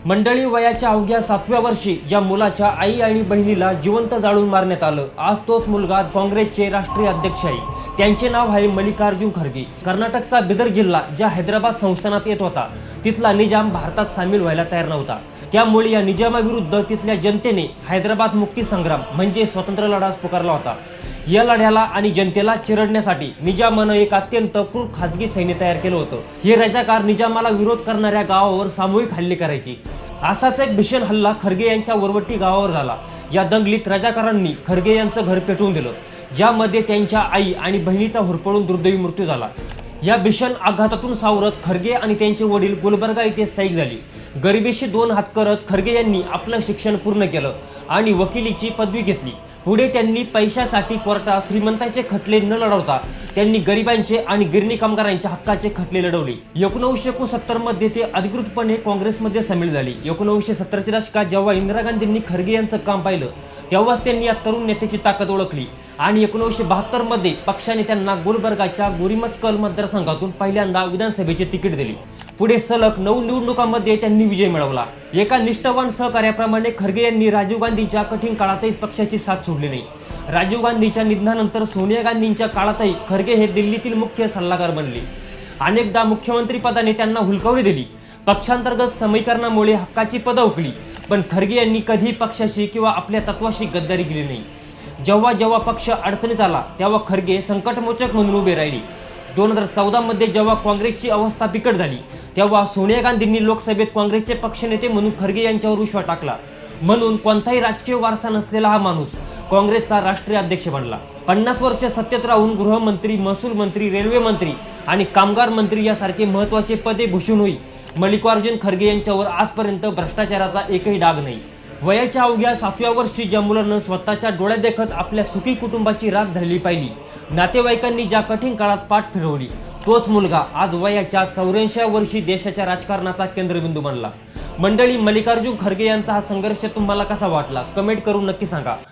मंडळी, वयाच्या अवघ्या 7व्या वर्षी ज्या मुलाच्या आई आणि बहिणीला जिवंत जाळून मारण्यात आलं, आज तोच मुलगा काँग्रेसचे राष्ट्रीय अध्यक्ष आहे। त्यांचे नाव आहे मल्लिकार्जुन खरगे। कर्नाटकचा बिदर जिल्हा ज्या हैदराबाद संस्थानात येत होता, तिथला निजाम भारतात सामील व्हायला तयार नव्हता। त्यामुळे या निजामाविरुद्ध तिथल्या जनतेने हैदराबाद मुक्ती संग्राम म्हणजे स्वातंत्र्य लढा पुकारला होता। या लढ्याला आणि जनतेला चिरडण्यासाठी निजामानं एक अत्यंत क्रूर खाजगी सैन्य तयार केलं होतं। हे रजाकार निजामाला विरोध करणाऱ्या गावावर सामूहिक हल्ले करायचे। असाच एक भीषण हल्ला खरगे यांच्या वरवटी गावावर झाला। या दंगलीत रजाकारांनी खरगे यांचं घर पेटवून दिलं, ज्यामध्ये त्यांच्या आई आणि बहिणीचा होरपळून दुर्दैवी मृत्यू झाला। या भीषण आघातातून सावरत खरगे आणि त्यांचे वडील गुलबर्गा येथे स्थायिक झाले। गरिबीशी दोन हात करत खरगे यांनी आपलं शिक्षण पूर्ण केलं आणि वकिलीची पदवी घेतली। पुढे त्यांनी पैशासाठी कोर्टात श्रीमंतांचे खटले न लढवता त्यांनी गरिबांचे आणि गिरणी कामगारांच्या हक्काचे खटले लढवले। 1969 मध्ये ते अधिकृतपणे काँग्रेसमध्ये सामील झाले। 1970 च्या दशकात जेव्हा इंदिरा गांधींनी खरगे यांचं काम पाहिलं, तेव्हाच त्यांनी या तरुण नेत्याची ताकद ओळखली आणि 1972 मध्ये पक्षाने त्यांना गुलबर्गाच्या गोरीमतकल मतदारसंघातून पहिल्यांदा विधानसभेचे तिकीट दिले। पुढे सलग 9 निवडणुकांमध्ये त्यांनी विजय मिळवला। एका निष्ठावान सहकार्याप्रमाणे खरगे यांनी राजीव गांधींच्या कठीण काळातही पक्षाची साथ सोडली नाही। राजीव गांधींच्या निधनानंतर सोनिया गांधींच्या काळातही खरगे हे दिल्लीतील मुख्य सल्लागार बनले। अनेकदा मुख्यमंत्री पदाने त्यांना हुलकावणी दिली। पक्षांतर्गत समीकरणामुळे हक्काची पदं हुकली, पण खरगे यांनी कधी पक्षाशी किंवा आपल्या तत्वाशी गद्दारी केली नाही। जेव्हा जेव्हा पक्ष अडचणीत आला, तेव्हा खरगे संकटमोचक म्हणून उभे राहिले। 2014 मध्ये जेव्हा काँग्रेसची अवस्था बिकट झाली, तेव्हा सोनिया गांधींनी लोकसभेत काँग्रेसचे पक्षनेते म्हणून खरगे यांच्यावर विश्वास टाकला। म्हणून कोणताही राजकीय वारसा नसलेला हा माणूस काँग्रेसचा राष्ट्रीय अध्यक्ष बनला। 50 वर्ष सत्तेत राहून गृहमंत्री, महसूल मंत्री, रेल्वे मंत्री आणि कामगार मंत्री यासारखे महत्त्वाचे पदे भूषून होई मल्लिकार्जुन खरगे यांच्यावर आजपर्यंत भ्रष्टाचाराचा एकही डाग नाही। वयाच्या अवघ्या 7व्या वर्षी ज्या मुलानं स्वतःच्या डोळ्यात देखत आपल्या सुखी कुटुंबाची राख झालेली पाहिली, नातेवाईकांनी ज्या कठीण काळात पाठ फिरवली, तोच मुलगा आज वयाच्या 84व्या वर्षी देशाच्या राजकारणाचा केंद्रबिंदू बनला। मंडळी, मल्लिकार्जुन खरगे यांचा हा संघर्ष तुम्हाला कसा वाटला, कमेंट करून नक्की सांगा।